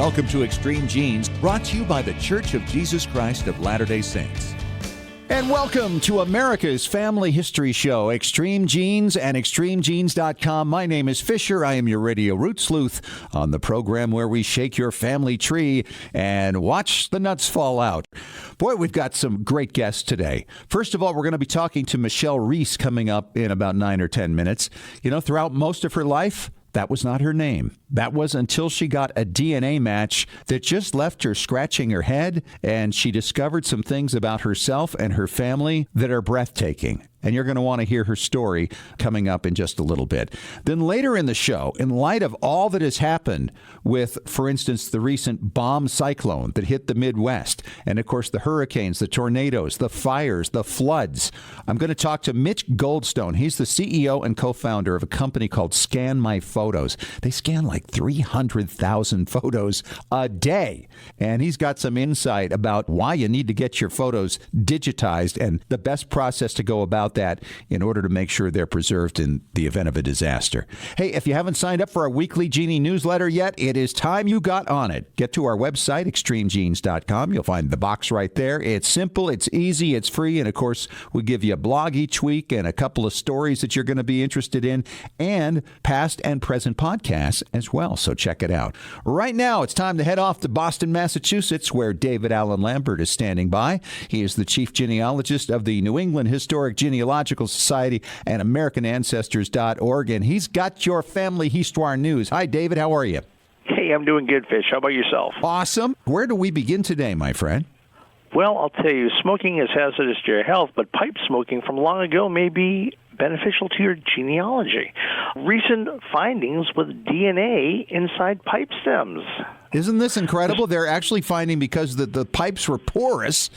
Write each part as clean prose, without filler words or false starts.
Welcome to Extreme Genes, brought to you by The Church of Jesus Christ of Latter-day Saints. And welcome to America's Family History Show, Extreme Genes and ExtremeGenes.com. My name is Fisher. I am your Radio Root Sleuth on the program where we shake your family tree and watch the nuts fall out. Boy, we've got some great guests today. First of all, we're going to be talking to Michelle Reese coming up in about 9 or 10 minutes. You know, throughout most of her life, that was not her name. That was until she got a DNA match that just left her scratching her head, and she discovered some things about herself and her family that are breathtaking. And you're going to want to hear her story coming up in just a little bit. Then later in the show, in light of all that has happened with, for instance, the recent bomb cyclone that hit the Midwest, and of course the hurricanes, the tornadoes, the fires, the floods, I'm going to talk to Mitch Goldstone. He's the CEO and co-founder of a company called Scan My Photos. They scan like 300,000 photos a day. And he's got some insight about why you need to get your photos digitized and the best process to go about that in order to make sure they're preserved in the event of a disaster. Hey, if you haven't signed up for our weekly Genie newsletter yet, it is time you got on it. Get to our website, ExtremeGenes.com. You'll find the box right there. It's simple, it's easy, it's free, and of course, we give you a blog each week and a couple of stories that you're going to be interested in, and past and present podcasts as well, so check it out. Right now, it's time to head off to Boston, Massachusetts, where David Allen Lambert is standing by. He is the chief genealogist of the New England Historic Genealogical Society and AmericanAncestors.org, and he's got your family histoire news. Hi, David. How are you? Hey, I'm doing good, Fish. How about yourself? Awesome. Where do we begin today, my friend? Well, I'll tell you, smoking is hazardous to your health, but pipe smoking from long ago may be beneficial to your genealogy. Recent findings with DNA inside pipe stems. Isn't this incredible? They're actually finding, because the pipes were porous,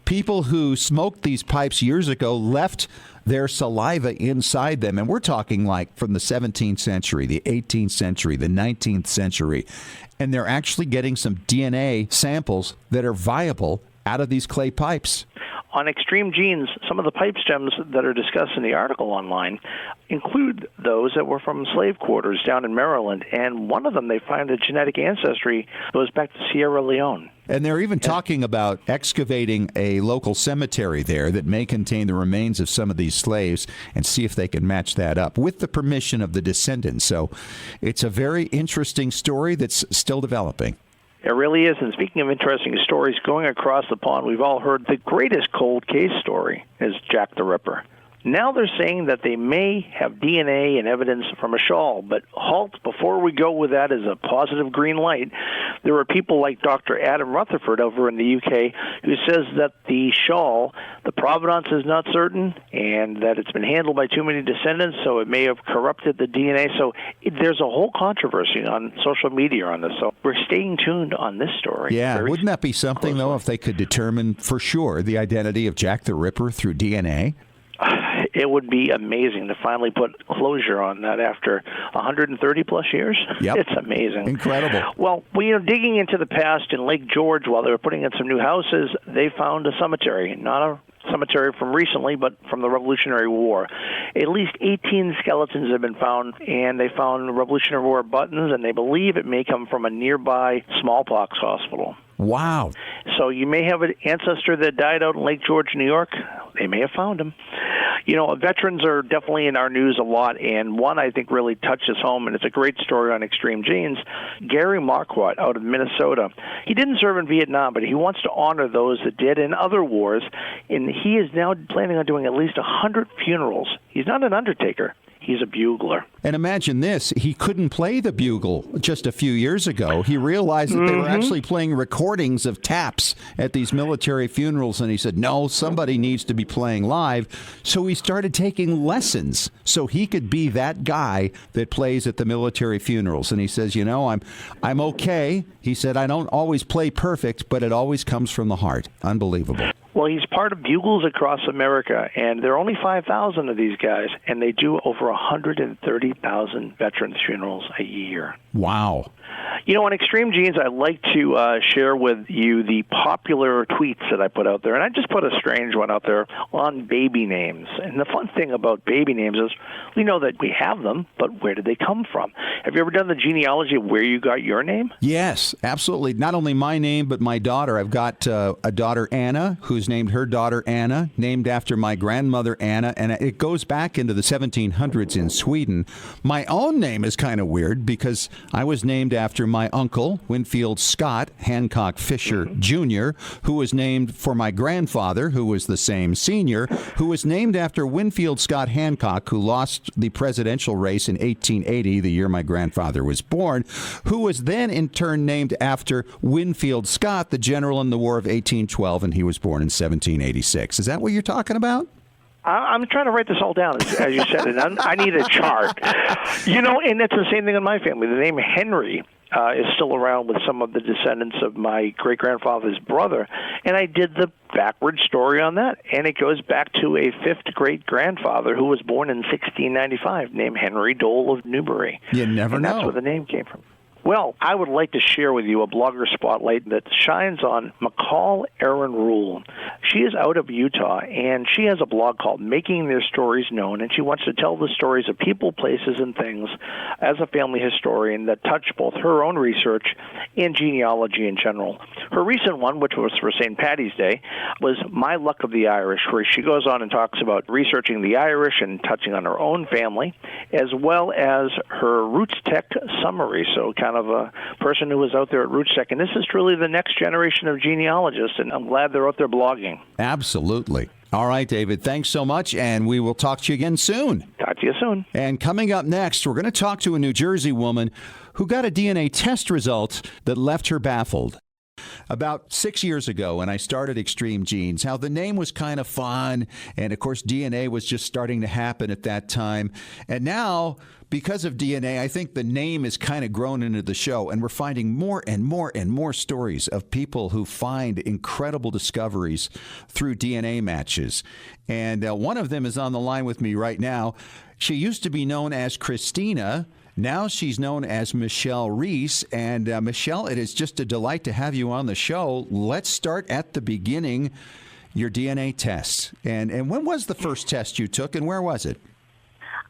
people who smoked these pipes years ago left their saliva inside them. And we're talking like from the 17th century, the 18th century, the 19th century. And they're actually getting some DNA samples that are viable out of these clay pipes. On Extreme Genes, some of the pipe stems that are discussed in the article online include those that were from slave quarters down in Maryland, and one of them, they find a genetic ancestry goes back to Sierra Leone. And they're even talking about excavating a local cemetery there that may contain the remains of some of these slaves and see if they can match that up with the permission of the descendants. So it's a very interesting story that's still developing. It really is. And speaking of interesting stories, going across the pond, we've all heard the greatest cold case story is Jack the Ripper. Now they're saying that they may have DNA and evidence from a shawl, but halt, before we go with that as a positive green light, there are people like Dr. Adam Rutherford over in the UK who says that the shawl, the provenance is not certain, and that it's been handled by too many descendants, so it may have corrupted the DNA. So there's a whole controversy on social media on this, so we're staying tuned on this story. Yeah, wouldn't that be something, though, if they could determine for sure the identity of Jack the Ripper through DNA? It would be amazing to finally put closure on that after 130-plus years. Yep. It's amazing. Incredible. Well, digging into the past in Lake George while they were putting in some new houses, they found a cemetery, not a cemetery from recently, but from the Revolutionary War. At least 18 skeletons have been found, and they found Revolutionary War buttons, and they believe it may come from a nearby smallpox hospital. Wow. So you may have an ancestor that died out in Lake George, New York. They may have found him. Veterans are definitely in our news a lot, and one I think really touches home, and it's a great story on Extreme Genes. Gary Marquardt out of Minnesota. He didn't serve in Vietnam, but he wants to honor those that did in other wars, and he is now planning on doing at least 100 funerals. He's not an undertaker. He's a bugler. And imagine this, he couldn't play the bugle just a few years ago. He realized that they were actually playing recordings of taps at these military funerals, and he said, no, somebody needs to be playing live. So he started taking lessons so he could be that guy that plays at the military funerals. And he says, I'm okay. He said, I don't always play perfect, but it always comes from the heart. Unbelievable. Well, he's part of Bugles Across America, and there are only 5,000 of these guys, and they do over 130,000 veterans funerals a year. Wow. You know, on Extreme Genes, I'd like to share with you the popular tweets that I put out there. And I just put a strange one out there on baby names. And the fun thing about baby names is we know that we have them, but where did they come from? Have you ever done the genealogy of where you got your name? Yes, absolutely. Not only my name, but my daughter. I've got a daughter, Anna, who's named her daughter Anna, named after my grandmother, Anna. And it goes back into the 1700s in Sweden. My own name is kind of weird because I was named after my uncle, Winfield Scott Hancock Fisher Jr., who was named for my grandfather, who was the same senior, who was named after Winfield Scott Hancock, who lost the presidential race in 1880, the year my grandfather was born, who was then in turn named after Winfield Scott, the general in the War of 1812, and he was born in 1786. Is that what you're talking about? I'm trying to write this all down, as you said, and I need a chart. You know, and it's the same thing in my family. The name Henry is still around with some of the descendants of my great-grandfather's brother, and I did the backward story on that, and it goes back to a fifth great-grandfather who was born in 1695, named Henry Dole of Newbury. You never know. That's where the name came from. Well, I would like to share with you a blogger spotlight that shines on McCall Aaron Rule. She is out of Utah, and she has a blog called Making Their Stories Known, and she wants to tell the stories of people, places, and things as a family historian that touch both her own research and genealogy in general. Her recent one, which was for St. Paddy's Day, was My Luck of the Irish, where she goes on and talks about researching the Irish and touching on her own family, as well as her Roots Tech summary, so kind of a person who was out there at Roots Tech. And this is truly the next generation of genealogists, and I'm glad they're out there blogging. Absolutely. All right, David, thanks so much, and we will talk to you again soon. Talk to you soon. And coming up next, we're going to talk to a New Jersey woman who got a DNA test result that left her baffled. About 6 years ago, when I started Extreme Genes, how the name was kind of fun, and of course DNA was just starting to happen at that time. And now, because of DNA, I think the name has kind of grown into the show, and we're finding more and more and more stories of people who find incredible discoveries through DNA matches. And one of them is on the line with me right now. She used to be known as Christina. Now she's known as Michelle Reese. And Michelle, it is just a delight to have you on the show. Let's start at the beginning, your DNA test. And when was the first test you took, and where was it?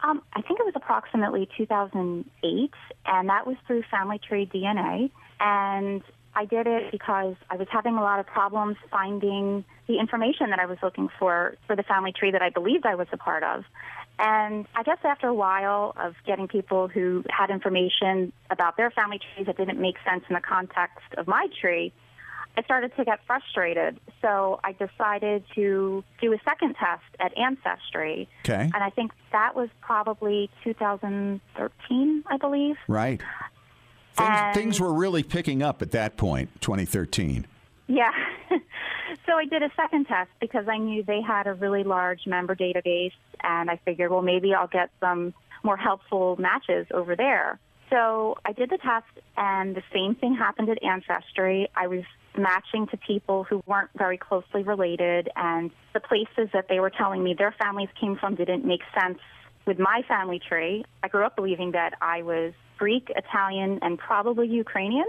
I think it was approximately 2008, and that was through Family Tree DNA. And I did it because I was having a lot of problems finding the information that I was looking for the family tree that I believed I was a part of. And I guess after a while of getting people who had information about their family trees that didn't make sense in the context of my tree, I started to get frustrated. So I decided to do a second test at Ancestry. Okay. And I think that was probably 2013, I believe. Right. Things were really picking up at that point, 2013. Yeah. So I did a second test because I knew they had a really large member database, and I figured, well, maybe I'll get some more helpful matches over there. So I did the test, and the same thing happened at Ancestry. I was matching to people who weren't very closely related, and the places that they were telling me their families came from didn't make sense with my family tree. I grew up believing that I was Greek, Italian, and probably Ukrainian.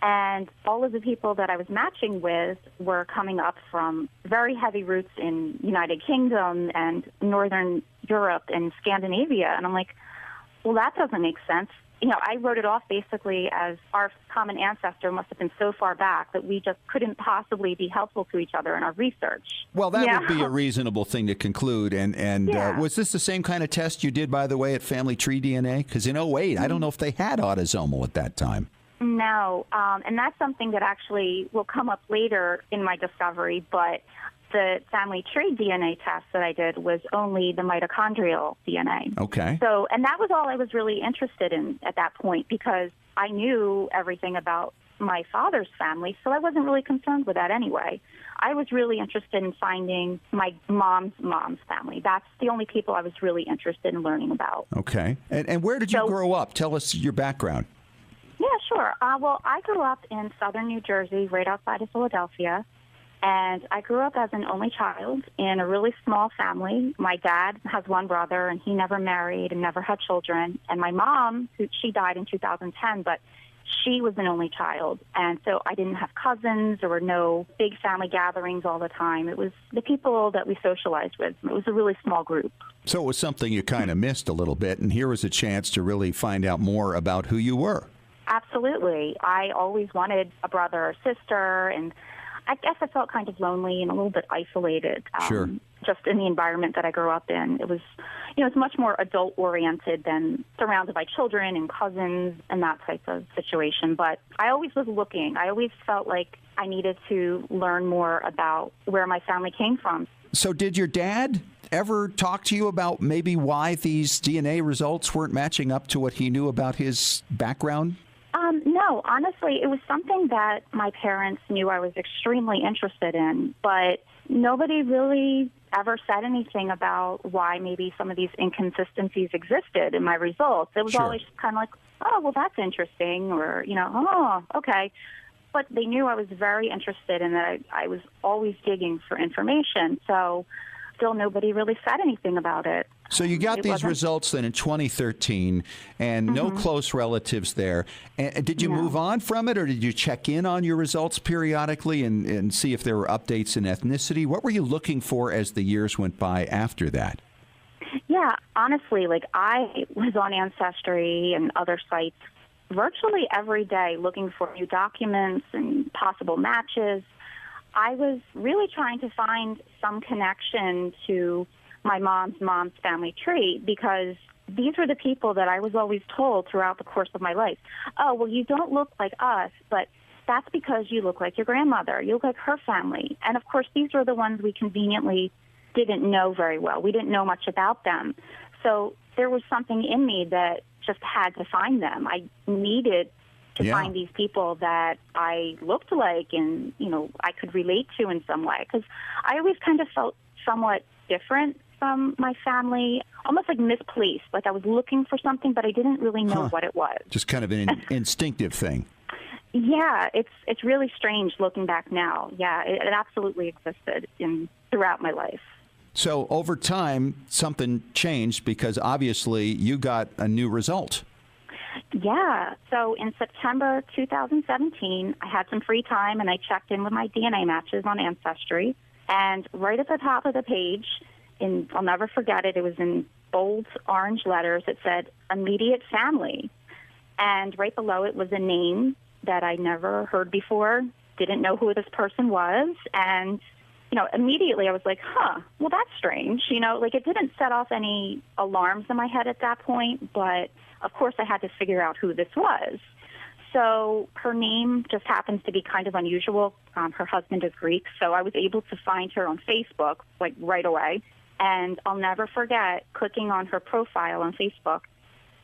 And all of the people that I was matching with were coming up from very heavy roots in United Kingdom and Northern Europe and Scandinavia. And I'm like, well, that doesn't make sense. You know, I wrote it off basically as our common ancestor must have been so far back that we just couldn't possibly be helpful to each other in our research. Well, that would be a reasonable thing to conclude. And was this the same kind of test you did, by the way, at Family Tree DNA? Because in 2008, I don't know if they had autosomal at that time. No, and that's something that actually will come up later in my discovery, but the family tree DNA test that I did was only the mitochondrial DNA. Okay. So, and that was all I was really interested in at that point because I knew everything about my father's family, so I wasn't really concerned with that anyway. I was really interested in finding my mom's family. That's the only people I was really interested in learning about. Okay. And where did you grow up? Tell us your background. Yeah, sure. Well, I grew up in southern New Jersey, right outside of Philadelphia. And I grew up as an only child in a really small family. My dad has one brother, and he never married and never had children. And my mom, she died in 2010, but she was an only child. And so I didn't have cousins. There were no big family gatherings all the time. It was the people that we socialized with. It was a really small group. So it was something you kind of missed a little bit, and here was a chance to really find out more about who you were. Absolutely. I always wanted a brother or sister, and I guess I felt kind of lonely and a little bit isolated. Sure. Just in the environment that I grew up in. It was, it's much more adult-oriented than surrounded by children and cousins and that type of situation. But I always was looking. I always felt like I needed to learn more about where my family came from. So did your dad ever talk to you about maybe why these DNA results weren't matching up to what he knew about his background? No, honestly, it was something that my parents knew I was extremely interested in, but nobody really ever said anything about why maybe some of these inconsistencies existed in my results. It was Sure. always kind of like, oh, well, that's interesting, or, oh, okay. But they knew I was very interested and that I was always digging for information, so still nobody really said anything about it. So you got these results then in 2013, and no close relatives there. And did you move on from it, or did you check in on your results periodically and see if there were updates in ethnicity? What were you looking for as the years went by after that? Yeah, honestly, I was on Ancestry and other sites virtually every day looking for new documents and possible matches. I was really trying to find some connection to my mom's family tree, because these were the people that I was always told throughout the course of my life, oh, well, you don't look like us, but that's because you look like your grandmother. You look like her family. And, of course, these were the ones we conveniently didn't know very well. We didn't know much about them. So there was something in me that just had to find them. I needed to find these people that I looked like and, I could relate to in some way, because I always kind of felt somewhat different from my family, almost like misplaced, like I was looking for something, but I didn't really know what it was. Just kind of an instinctive thing. Yeah, it's really strange looking back now. Yeah, it absolutely existed throughout my life. So over time, something changed because obviously you got a new result. Yeah. So in September 2017, I had some free time and I checked in with my DNA matches on Ancestry. And right at the top of the page, I'll never forget it, it was in bold orange letters. It said, immediate family. And right below it was a name that I never heard before, didn't know who this person was. And, immediately I was like, well, that's strange. It didn't set off any alarms in my head at that point, but of course I had to figure out who this was. So her name just happens to be kind of unusual. Her husband is Greek, so I was able to find her on Facebook, right away. And I'll never forget clicking on her profile on Facebook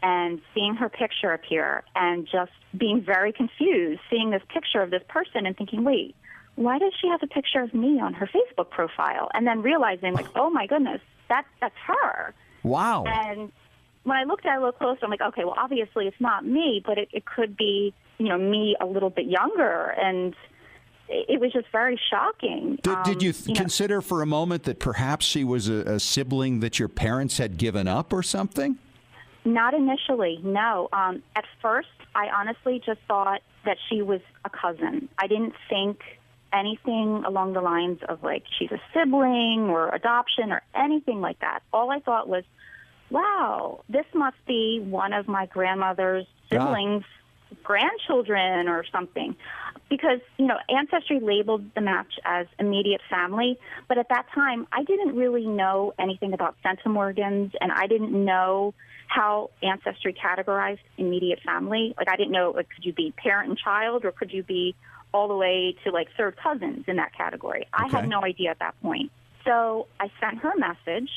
and seeing her picture appear and just being very confused, seeing this picture of this person and thinking, wait, why does she have a picture of me on her Facebook profile? And then realizing, oh, my goodness, that's her. Wow. And when I looked at it a little closer, I'm like, okay, well, obviously it's not me, but it could be, me a little bit younger. And it was just very shocking. Did you consider for a moment that perhaps she was a sibling that your parents had given up or something? Not initially, no. At first, I honestly just thought that she was a cousin. I didn't think anything along the lines of she's a sibling or adoption or anything like that. All I thought was, wow, this must be one of my grandmother's siblings' grandchildren or something. Because, Ancestry labeled the match as immediate family, but at that time, I didn't really know anything about centimorgans, and I didn't know how Ancestry categorized immediate family. I didn't know, could you be parent and child, or could you be all the way to, third cousins in that category? Okay. I had no idea at that point. So I sent her a message,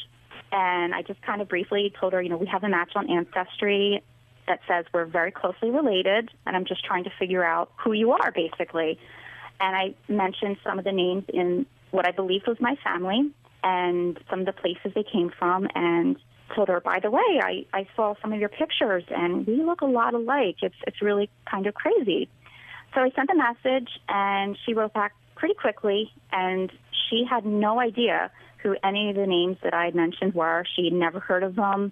and I just kind of briefly told her, we have a match on Ancestry that says we're very closely related, and I'm just trying to figure out who you are, basically. And I mentioned some of the names in what I believed was my family and some of the places they came from, and told her, by the way, I saw some of your pictures, and we look a lot alike. It's really kind of crazy. So I sent a message, and she wrote back pretty quickly, and she had no idea who any of the names that I had mentioned were. She had never heard of them.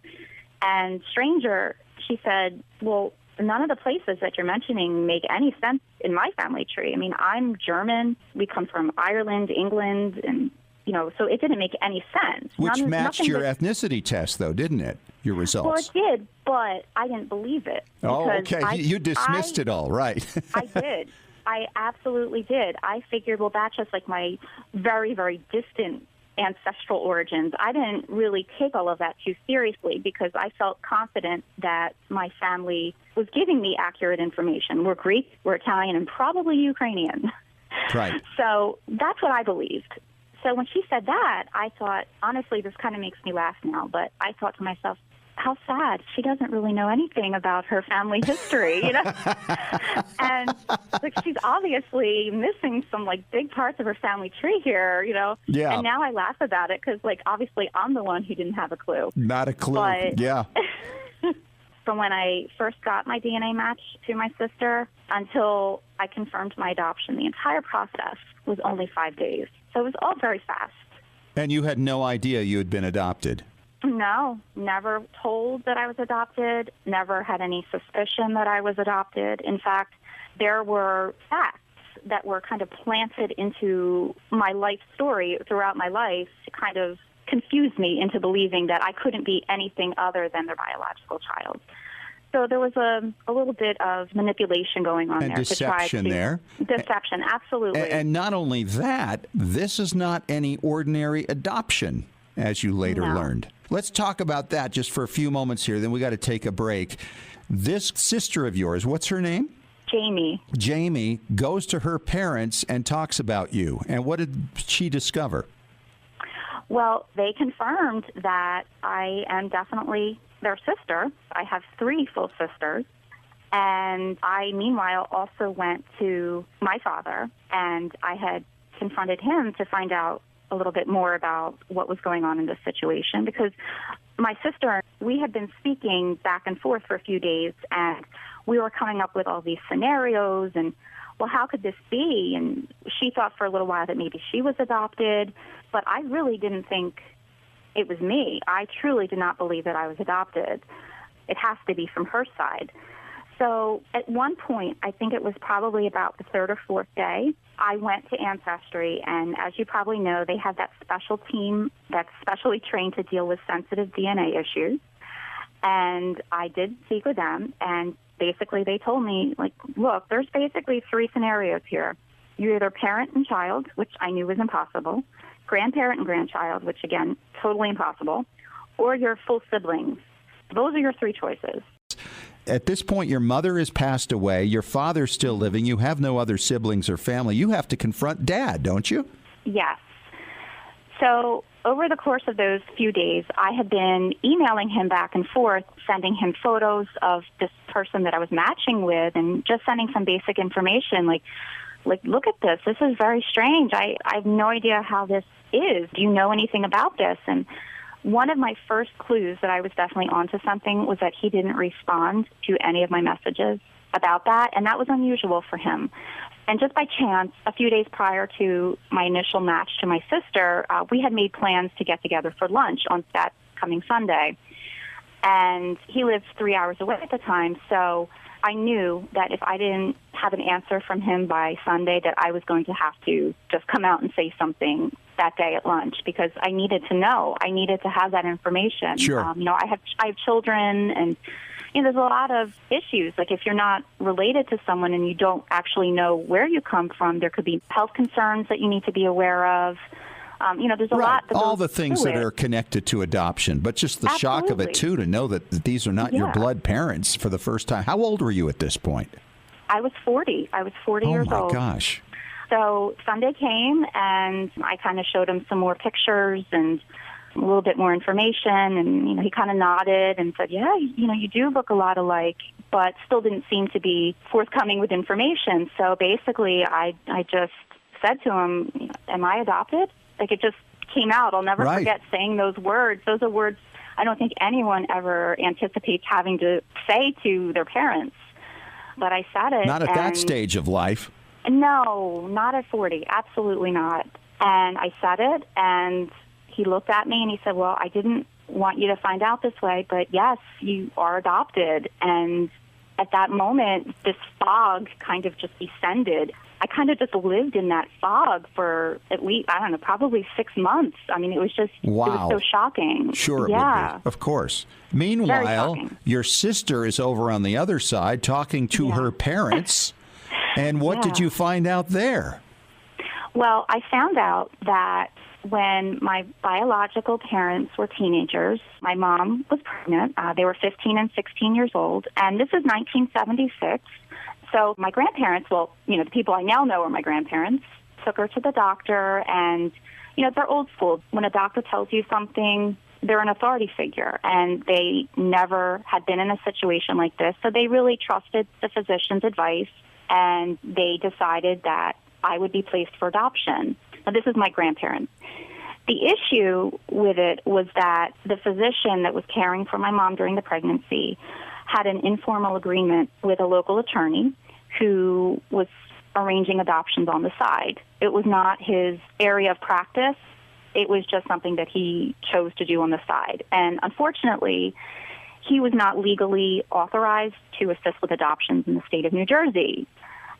And stranger, she said, well, none of the places that you're mentioning make any sense in my family tree. I mean, I'm German. We come from Ireland, England, and, so it didn't make any sense. Which matched your ethnicity test, though, didn't it? Your results. Well, it did, but I didn't believe it. Oh, okay. You dismissed it all, right. I did. I absolutely did. I figured, well, that's just like my very, very distant ancestral origins. I didn't really take all of that too seriously because I felt confident that my family was giving me accurate information. We're Greek, we're Italian, and probably Ukrainian. Right. So that's what I believed. So when she said that, I thought, honestly, this kind of makes me laugh now, but I thought to myself, how sad. She doesn't really know anything about her family history, And she's obviously missing some big parts of her family tree here, Yeah. And now I laugh about it because obviously I'm the one who didn't have a clue. Not a clue. But yeah. From when I first got my DNA match to my sister until I confirmed my adoption, the entire process was only 5 days. So it was all very fast. And you had no idea you had been adopted? No, never told that I was adopted, never had any suspicion that I was adopted. In fact, there were facts that were kind of planted into my life story throughout my life to kind of confuse me into believing that I couldn't be anything other than their biological child. So there was a little bit of manipulation going on and there. Deception there. Deception, absolutely. And not only that, this is not any ordinary adoption, as you later learned. Let's talk about that just for a few moments here, then we got to take a break. This sister of yours, what's her name? Jamie. Jamie goes to her parents and talks about you. And what did she discover? Well, they confirmed that I am definitely their sister. I have 3 full sisters. And I, meanwhile, also went to my father, and I had confronted him to find out a little bit more about what was going on in this situation, because my sister, we had been speaking back and forth for a few days, and we were coming up with all these scenarios and, well, how could this be? And she thought for a little while that maybe she was adopted, but I really didn't think it was me. I truly did not believe that I was adopted. It has to be from her side. So at one point, I think it was probably about the 3rd or 4th day, I went to Ancestry, and as you probably know, they have that special team that's specially trained to deal with sensitive DNA issues. And I did speak with them, and basically they told me, look, there's basically 3 scenarios here. You're either parent and child, which I knew was impossible, grandparent and grandchild, which, again, totally impossible, or you're full siblings. Those are your 3 choices. At this point, your mother has passed away. Your father's still living. You have no other siblings or family. You have to confront Dad, don't you? Yes. So over the course of those few days, I had been emailing him back and forth, sending him photos of this person that I was matching with, and just sending some basic information like look at this. This is very strange. I have no idea how this is. Do you know anything about this? And one of my first clues that I was definitely onto something was that he didn't respond to any of my messages about that, and that was unusual for him. And just by chance, a few days prior to my initial match to my sister, we had made plans to get together for lunch on that coming Sunday. And he lived 3 hours away at the time, so I knew that if I didn't have an answer from him by Sunday, that I was going to have to just come out and say something that day at lunch, because I needed to know. I needed to have that information. Sure. I have children, and there's a lot of issues. Like if you're not related to someone and you don't actually know where you come from, there could be health concerns that you need to be aware of. There's a lot. All the things that are connected to adoption, but just the shock of it too, to know that these are not your blood parents for the first time. How old were you at this point? I was 40. I was 40 years old. Oh my gosh. So Sunday came, and I kind of showed him some more pictures and a little bit more information, and he kind of nodded and said, yeah, you do look a lot alike, but still didn't seem to be forthcoming with information. So basically I just said to him, am I adopted? It just came out. I'll never forget saying those words. Those are words I don't think anyone ever anticipates having to say to their parents. But I said it. Not at that stage of life. No, not at 40. Absolutely not. And I said it, and he looked at me and he said, well, I didn't want you to find out this way, but yes, you are adopted. And at that moment, this fog kind of just descended. I kind of just lived in that fog for at least, I don't know, probably 6 months. I mean, it was just, Wow. It was so shocking. Sure it would be. Of course. Meanwhile, your sister is over on the other side talking to her parents. And what did you find out there? Well, I found out that when my biological parents were teenagers, my mom was pregnant. They were 15 and 16 years old, and this is 1976. So my grandparents, well, the people I now know are my grandparents, took her to the doctor, and, they're old school. When a doctor tells you something, they're an authority figure, and they never had been in a situation like this, so they really trusted the physician's advice, and they decided that I would be placed for adoption. Now, this is my grandparents. The issue with it was that the physician that was caring for my mom during the pregnancy had an informal agreement with a local attorney who was arranging adoptions on the side. It was not his area of practice. It was just something that he chose to do on the side. And unfortunately, he was not legally authorized to assist with adoptions in the state of New Jersey.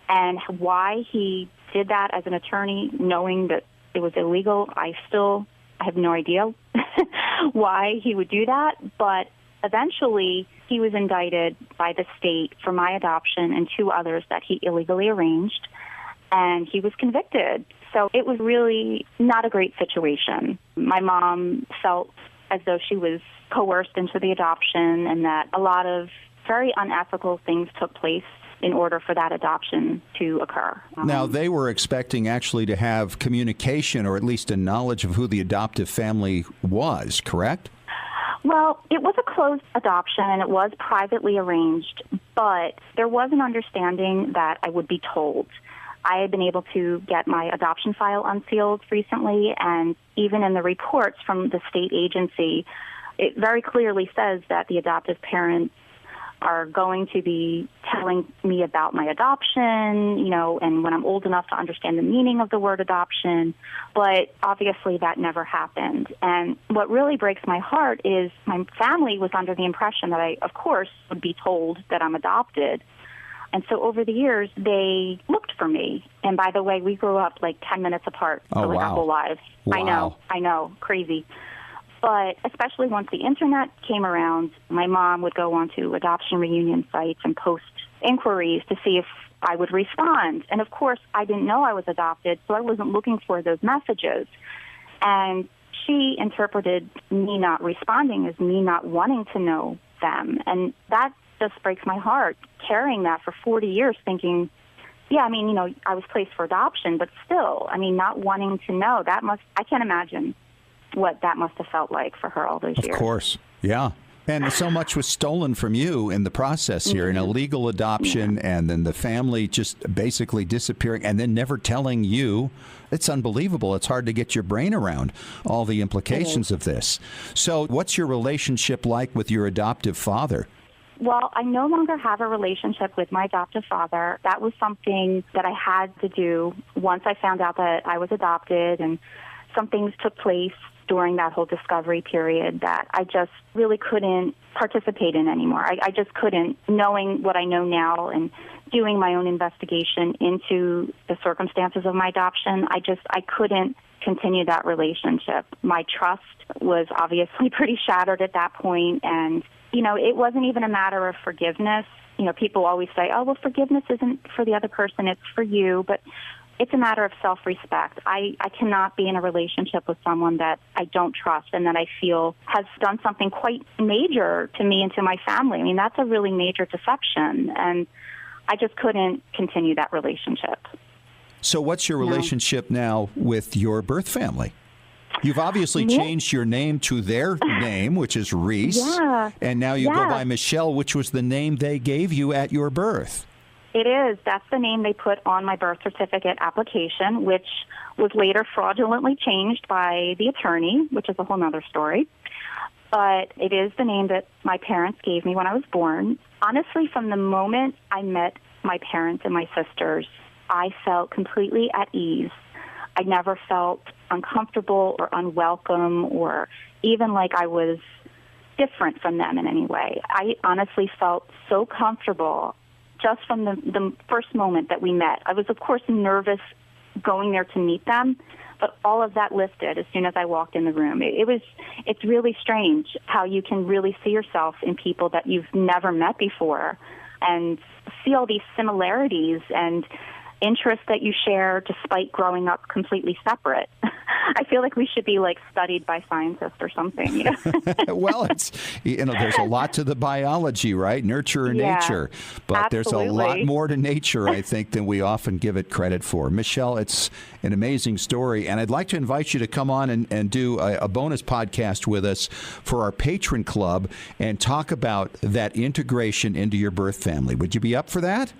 And why he did that as an attorney, knowing that it was illegal, I have no idea why he would do that. But eventually, he was indicted by the state for my adoption and 2 others that he illegally arranged, and he was convicted. So it was really not a great situation. My mom felt as though she was coerced into the adoption and that a lot of very unethical things took place in order for that adoption to occur. Now, they were expecting actually to have communication or at least a knowledge of who the adoptive family was, correct? Well, it was a closed adoption, and it was privately arranged, but there was an understanding that I would be told. I had been able to get my adoption file unsealed recently, and even in the reports from the state agency, it very clearly says that the adoptive parents are going to be telling me about my adoption, and when I'm old enough to understand the meaning of the word adoption. But obviously that never happened. And what really breaks my heart is my family was under the impression that I, of course, would be told that I'm adopted. And so over the years, they looked for me. And by the way, we grew up like 10 minutes apart for our whole lives. Wow. I know, crazy. But especially once the Internet came around, my mom would go onto adoption reunion sites and post inquiries to see if I would respond. And of course, I didn't know I was adopted, so I wasn't looking for those messages. And she interpreted me not responding as me not wanting to know them. And that just breaks my heart, carrying that for 40 years, thinking, I was placed for adoption, but still, not wanting to know. I can't imagine what that must have felt like for her all those years. Of course, yeah. And so much was stolen from you in the process here, an illegal adoption, and then the family just basically disappearing and then never telling you. It's unbelievable. It's hard to get your brain around all the implications of this. So what's your relationship like with your adoptive father? Well, I no longer have a relationship with my adoptive father. That was something that I had to do once I found out that I was adopted, and some things took place during that whole discovery period that I just really couldn't participate in anymore. I just couldn't, knowing what I know now and doing my own investigation into the circumstances of my adoption, I couldn't continue that relationship. My trust was obviously pretty shattered at that point, and it wasn't even a matter of forgiveness. People always say, oh, well, forgiveness isn't for the other person, it's for you. But it's a matter of self-respect. I cannot be in a relationship with someone that I don't trust and that I feel has done something quite major to me and to my family. That's a really major deception, and I just couldn't continue that relationship. So what's your relationship now with your birth family? You've obviously changed your name to their name, which is Reese, and now you go by Michelle, which was the name they gave you at your birth. It is. That's the name they put on my birth certificate application, which was later fraudulently changed by the attorney, which is a whole other story. But it is the name that my parents gave me when I was born. Honestly, from the moment I met my parents and my sisters, I felt completely at ease. I never felt uncomfortable or unwelcome or even like I was different from them in any way. I honestly felt so comfortable just from the first moment that we met. I was, of course, nervous going there to meet them, but all of that lifted as soon as I walked in the room. It's really strange how you can really see yourself in people that you've never met before and see all these similarities and interests that you share despite growing up completely separate. I feel like we should be studied by scientists or something. Well, it's there's a lot to the biology, right? Nurture and nature. But absolutely. There's a lot more to nature, I think, than we often give it credit for. Michelle, it's an amazing story, and I'd like to invite you to come on and do a bonus podcast with us for our patron club and talk about that integration into your birth family. Would you be up for that?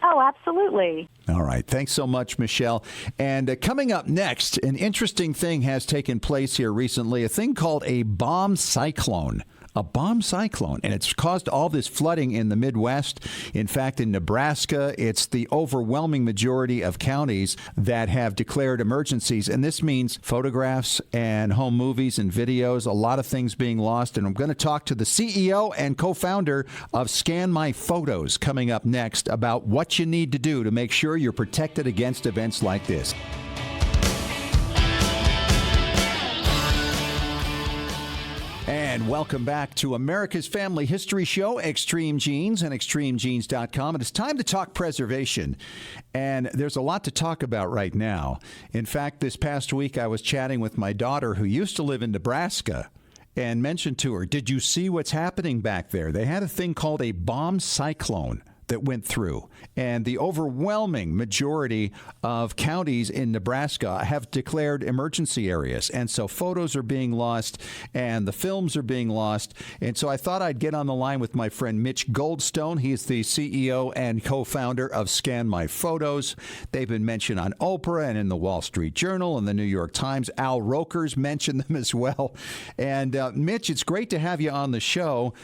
Oh, absolutely. All right. Thanks so much, Michelle. And coming up next, an interesting thing has taken place here recently, a thing called a bomb cyclone. A bomb cyclone, and it's caused all this flooding in the Midwest. In fact, in Nebraska, it's the overwhelming majority of counties that have declared emergencies, and this means photographs and home movies and videos, a lot of things being lost. And I'm going to talk to the CEO and co-founder of Scan My Photos coming up next about what you need to do to make sure you're protected against events like this. And welcome back to America's Family History Show, Extreme Genes and ExtremeGenes.com. It's time to talk preservation. And there's a lot to talk about right now. In fact, this past week I was chatting with my daughter who used to live in Nebraska and mentioned to her, did you see what's happening back there? They had a thing called a bomb cyclone that went through, and the overwhelming majority of counties in Nebraska have declared emergency areas, and so photos are being lost and the films are being lost. And so I thought I'd get on the line with my friend Mitch Goldstone. He's the CEO and co-founder of Scan My Photos. They've been mentioned on Oprah and in the Wall Street Journal and the New York Times. Al Roker's mentioned them as well. And Mitch, it's great to have you on the show.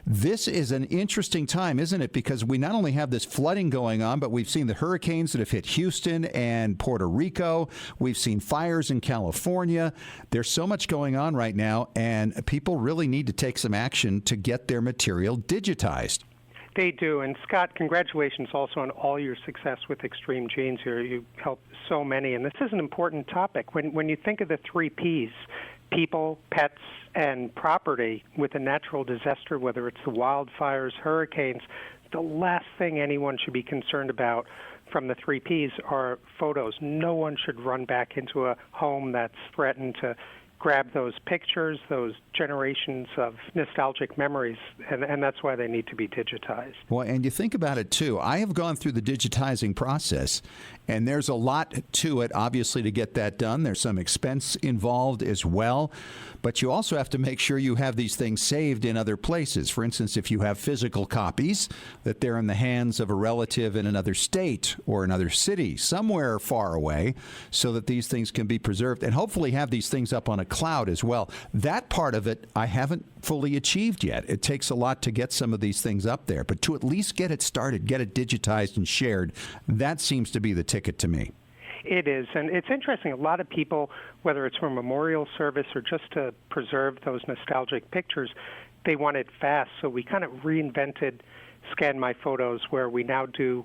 This is an interesting time, isn't it? Because we not only have this flooding going on, but we've seen the hurricanes that have hit Houston and Puerto Rico. We've seen fires in California. There's so much going on right now, and people really need to take some action to get their material digitized. They do. And Scott, congratulations also on all your success with Extreme Genes here. You helped so many. And this is an important topic. When you think of the 3 Ps, people, pets, and property, with a natural disaster, whether it's the wildfires, hurricanes, the last thing anyone should be concerned about from the 3 Ps are photos. No one should run back into a home that's threatened to grab those pictures, those generations of nostalgic memories, and that's why they need to be digitized. Well, and you think about it, too. I have gone through the digitizing process, and there's a lot to it, obviously, to get that done. There's some expense involved as well, but you also have to make sure you have these things saved in other places. For instance, if you have physical copies, that they're in the hands of a relative in another state or another city, somewhere far away, so that these things can be preserved, and hopefully have these things up on a cloud as well. That part of it I haven't fully achieved yet. It takes a lot to get some of these things up there, but to at least get it started, get it digitized and shared, that seems to be the ticket to me. It is, and it's interesting. A lot of people, whether it's for memorial service or just to preserve those nostalgic pictures, they want it fast. So we kind of reinvented Scan My Photos, where we now do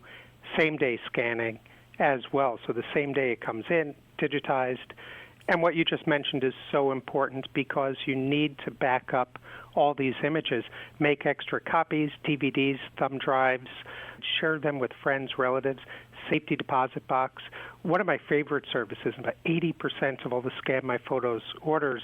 same-day scanning as well. So the same day it comes in, digitized. And what you just mentioned is so important because you need to back up all these images, make extra copies, DVDs, thumb drives, share them with friends, relatives, safety deposit box. One of my favorite services, about 80% of all the Scan My Photos orders,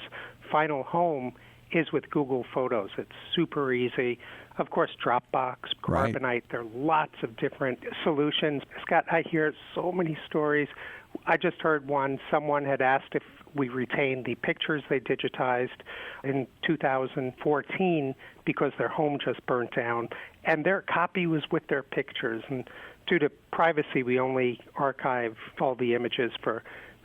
final home, is with Google Photos. It's super easy. Of course, Dropbox, Carbonite, right. There are lots of different solutions. Scott, I hear so many stories. I just heard one. Someone had asked if we retained the pictures they digitized in 2014 because their home just burnt down, and their copy was with their pictures. And due to privacy, we only archive all the images for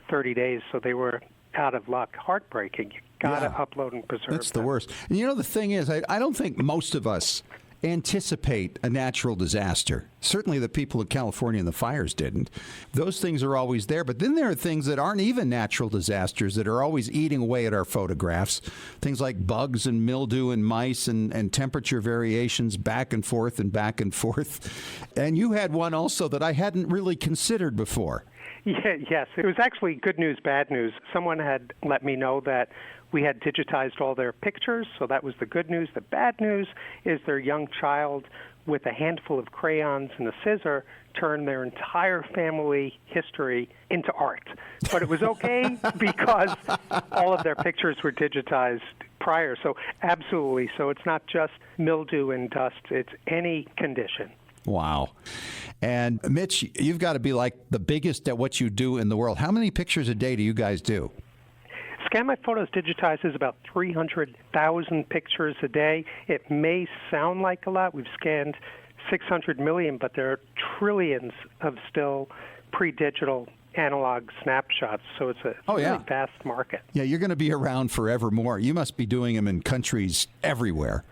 30 days, so they were out of luck. Heartbreaking. You got to upload and preserve That's the worst. And the thing is, I don't think most of us anticipate a natural disaster. Certainly the people of California and the fires didn't. Those things are always there. But then there are things that aren't even natural disasters that are always eating away at our photographs. Things like bugs and mildew and mice and temperature variations back and forth and back and forth. And you had one also that I hadn't really considered before. Yeah, yes. It was actually good news, bad news. Someone had let me know that we had digitized all their pictures, so that was the good news. The bad news is their young child, with a handful of crayons and a scissor, turned their entire family history into art. But it was okay because all of their pictures were digitized prior. So absolutely. So it's not just mildew and dust. It's any condition. Wow. And Mitch, you've got to be like the biggest at what you do in the world. How many pictures a day do you guys do? Scan My Photos digitizes about 300,000 pictures a day. It may sound like a lot. We've scanned 600 million, but there are trillions of still pre-digital analog snapshots, so it's a really vast market. Yeah, you're going to be around forevermore. You must be doing them in countries everywhere.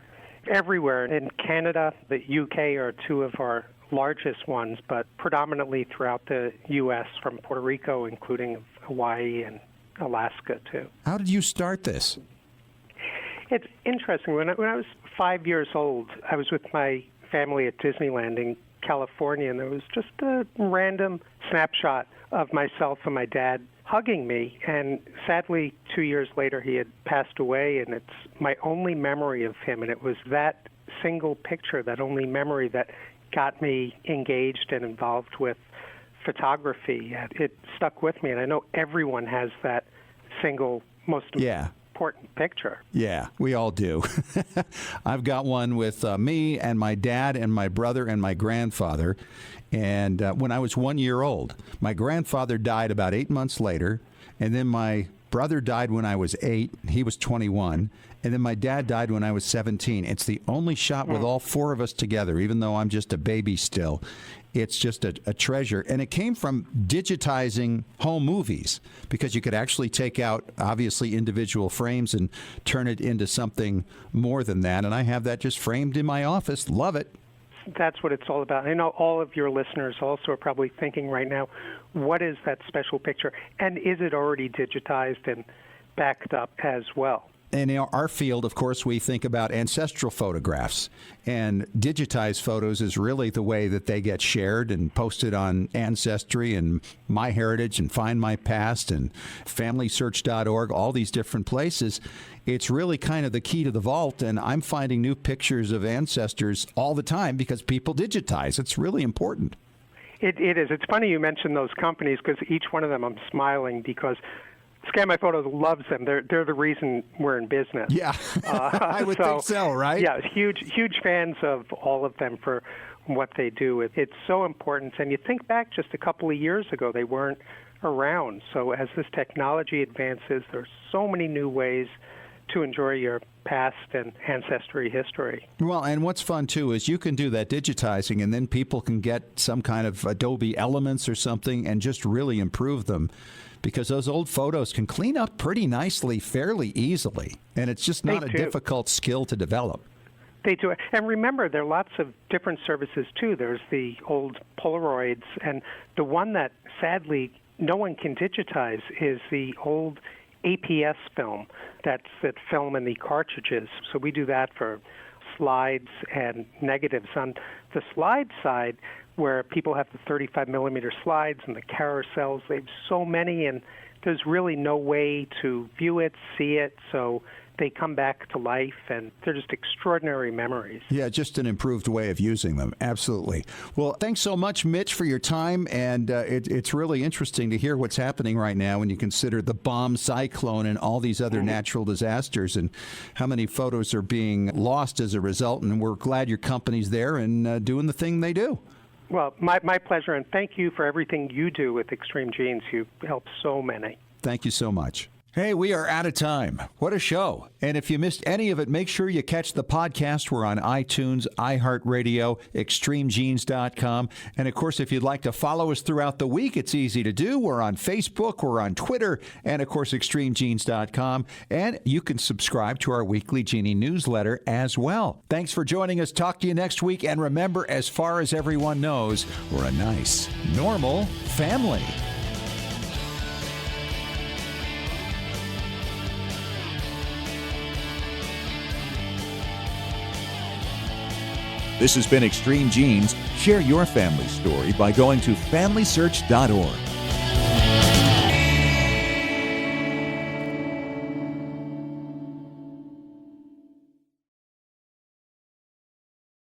Everywhere. In Canada, the UK are two of our largest ones, but predominantly throughout the U.S., from Puerto Rico, including Hawaii and Alaska, too. How did you start this? It's interesting. When I was 5 years old, I was with my family at Disneyland in California, and there was just a random snapshot of myself and my dad hugging me. And sadly, 2 years later, he had passed away, and it's my only memory of him. And it was that single picture, that only memory, that got me engaged and involved with photography. It stuck with me, and I know everyone has that single most important picture. Yeah, we all do. I've got one with me and my dad and my brother and my grandfather. And when I was 1 year old, my grandfather died about 8 months later, and then my brother died when I was 8. He was 21. And then my dad died when I was 17. It's the only shot with all four of us together, even though I'm just a baby still. It's just a treasure. And it came from digitizing home movies, because you could actually take out, obviously, individual frames and turn it into something more than that. And I have that just framed in my office. Love it. That's what it's all about. I know all of your listeners also are probably thinking right now, what is that special picture? And is it already digitized and backed up as well? In our field, of course, we think about ancestral photographs, and digitized photos is really the way that they get shared and posted on Ancestry and MyHeritage and Find My Past and FamilySearch.org, all these different places. It's really kind of the key to the vault, and I'm finding new pictures of ancestors all the time because people digitize. It's really important. It is. It's funny you mention those companies, because each one of them I'm smiling because Scan My Photos loves them. They're the reason we're in business. Yeah, I would think so, right? Yeah, huge fans of all of them for what they do. It's so important. And you think back just a couple of years ago, they weren't around. So as this technology advances, there's so many new ways to enjoy your past and ancestry history. Well, and what's fun, too, is you can do that digitizing, and then people can get some kind of Adobe Elements or something and just really improve them, because those old photos can clean up pretty nicely fairly easily, and it's just not a difficult skill to develop. They do. And remember, there are lots of different services, too. There's the old Polaroids, and the one that, sadly, no one can digitize is the old APS film. That's that film in the cartridges. So we do that for slides and negatives. On the slide side, where people have the 35 millimeter slides and the carousels, they have so many, and there's really no way to view it, see it, so they come back to life, and they're just extraordinary memories. Yeah, just an improved way of using them. Absolutely. Well, thanks so much, Mitch, for your time, and it's really interesting to hear what's happening right now when you consider the bomb cyclone and all these other natural disasters, and how many photos are being lost as a result, and we're glad your company's there and doing the thing they do. Well, my pleasure, and thank you for everything you do with Extreme Genes. You help so many. Thank you so much. Hey, we are out of time. What a show. And if you missed any of it, make sure you catch the podcast. We're on iTunes, iHeartRadio, ExtremeGenes.com. And of course, if you'd like to follow us throughout the week, it's easy to do. We're on Facebook, we're on Twitter, and of course, ExtremeGenes.com. And you can subscribe to our weekly Genie newsletter as well. Thanks for joining us. Talk to you next week. And remember, as far as everyone knows, we're a nice, normal family. This has been Extreme Genes. Share your family story by going to FamilySearch.org.